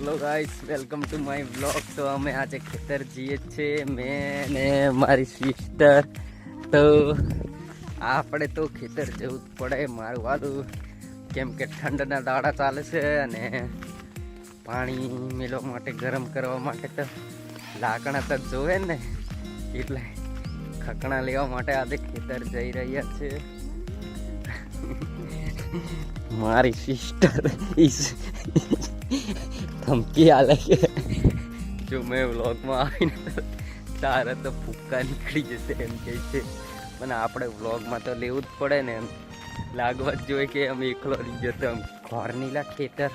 Hello guys, welcome to my vlog. તો અમે આજે ખેતર જઈએ છીએ, મેં ને મારી સિસ્ટર. તો આપણે તો ખેતર જવું જ પડે મારું વાલું, કેમ કે ઠંડના દાડા ચાલે છે અને પાણી મેળવવા માટે, ગરમ કરવા માટે તો લાકડા તો જોવે ને, એટલે ખકણા લેવા માટે આજે ખેતર જઈ રહ્યા છે. મારી સિસ્ટર ધમકી આલે કે જો મેં વ્લોગમાં આવીને તારે તો ફૂક્કા નીકળી જશે એમ કહે છે. મને આપણે વ્લોગમાં તો લેવું જ પડે ને, એમ લાગવા જ જોઈએ કે અમે એકલો રહી જતો. આમ ઘરનીલા ખેતર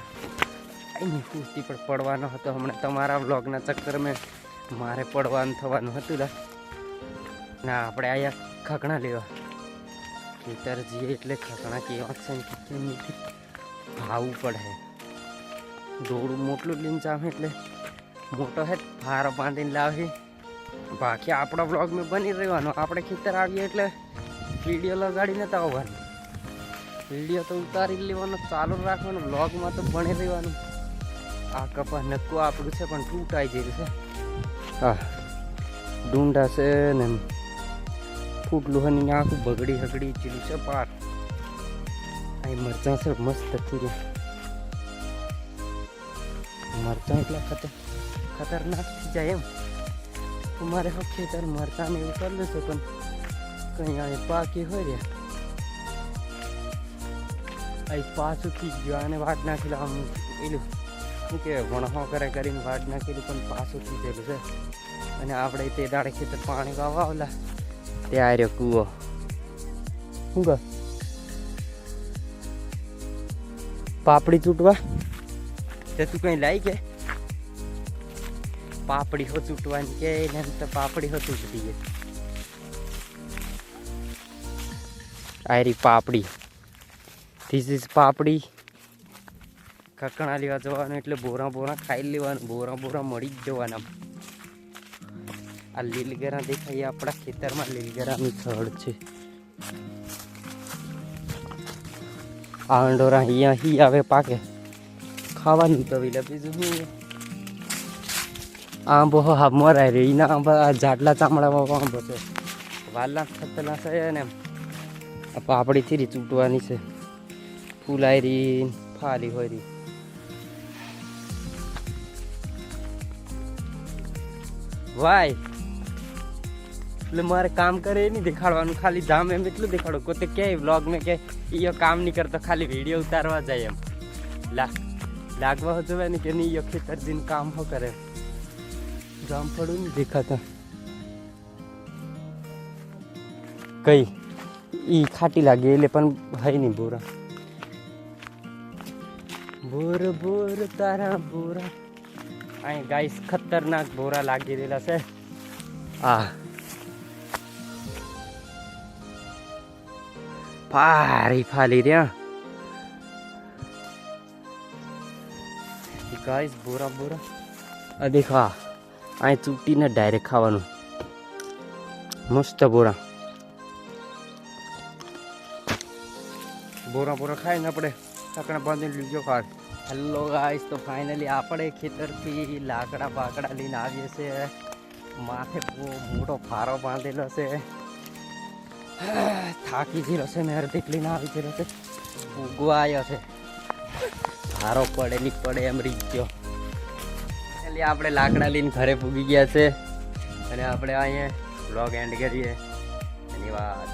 એની ખુશી પણ પડવાનો હતો. હમણાં તમારા વ્લોગના ચક્કરમાં મારે પડવાનું થવાનું હતું ના. આપણે અહીંયા ખકણા લેવા ખેતર જઈએ એટલે ખકણા કેવા છે કે ભાવવું પડે. દોડું મોટલું લઈને જાવ એટલે મોટો હે ફારો બાંધીને લાવી. બાકી આપણા વ્લોગમાં બની રહેવાનો. આપણે ખેતર આવીએ એટલે વિડીયો લગાડીને તો આવવાનું, વિડીયો તો ઉતારી લેવાનો, ચાલુ રાખવાનું. વ્લોગમાં તો બની રહેવાનું. આ કપા નક્કો આપણું છે પણ તૂટાઈ જેવું છે. હા, ડુંડા છે ને ફૂટલું હની આખું બગડી હગડી જેલું છે પાર. અહીં મરચાં છે મસ્ત થઈ મરચાં એટલા ખતરનાક થઈ જાય એમ. મારે હવે ખેતર મરચાં એવું કરવું છે પણ કંઈ અહીં પાકી હોય રહ્યા. અહીં પાછું થઈ ગયું આને વાટ નાખેલું. આમ એલું શું કે વણહો કરે કરીને વાટ નાખેલું પણ પાછું થઈ ગયેલું છે. અને આપણે તે દાડે ખેતર પાણી વાવવા આવલા તે આ રહ્યો કૂવો. શું કહો પાપડી ચૂંટવા તે તું કઈ લાવી કે પાપડી હો ચૂંટવાની કે ને તો પાપડી હો ચૂંટતી છે. આરી પાપડી, ધીસ ઇઝ પાપડી. ખકણા લેવા જવાનું એટલે બોરા ખાઈ લેવાનું, બોરા મળી જ જવાના. આ લીલગરા દેખાય આપણા ખેતરમાં લીલગરાની થડ છે. આ અંડોરા અહીંયા આવે પાકે ખાવાની તો વિલા બીજું શું. આંબો હા મરાય રે એના આંબા જાડલા ચામડામાં આંબો છે, વાલા થતલા છે ને. આ પાપડી થી ચૂંટવાની છે. ફૂલાઈ રહી ફાલી હોય રહી. વાય એટલે મારે કામ કરે નહીં દેખાડવાનું, ખાલી જામ એમ એટલું દેખાડો. કોતે કે વ્લોગ મેં કે એ કામ નહીં કરતો, ખાલી વિડીયો ઉતારવા જાય એમ લાગવા હો જોવે ને કે નહીં એ ખેતર જઈને કામ હો કરે. જામ પડું નહીં દેખાતા કઈ ઈ ખાટી લાગે એટલે પણ હઈ નહીં. બોરા બોર બોર તારા બોરા અહીં ગાઈસ ખતરનાક બોરા લાગી રહેલા છે. આ ફાલી રહ્યા ગાઈસ બોરા. આ દેખો અહીં ચૂંટીને ડાયરેક્ટ ખાવાનું. મસ્ત બોરા ખાઈને આપણે કાકડા બાંધીને લીધો ખાડ. હેલો ગાઈસ, તો ફાઇનલી આપણે ખેતરથી લાકડા બાકડા લઈને આવીએ છીએ. માથે મોટો ફારો બાંધેલો છે. થાકી ગયેલો છે ને અડધી લઈને આવી ગયેલો છે. ઉગવા આવ્યો છે, ફારો પડે નહીં પડે એમ રહી ગયો. એટલે આપણે લાકડા લઈને ઘરે પૂગી ગયા છે અને આપણે અહીંયા વ્લોગ એન્ડ કરીએ. ધન્યવાદ.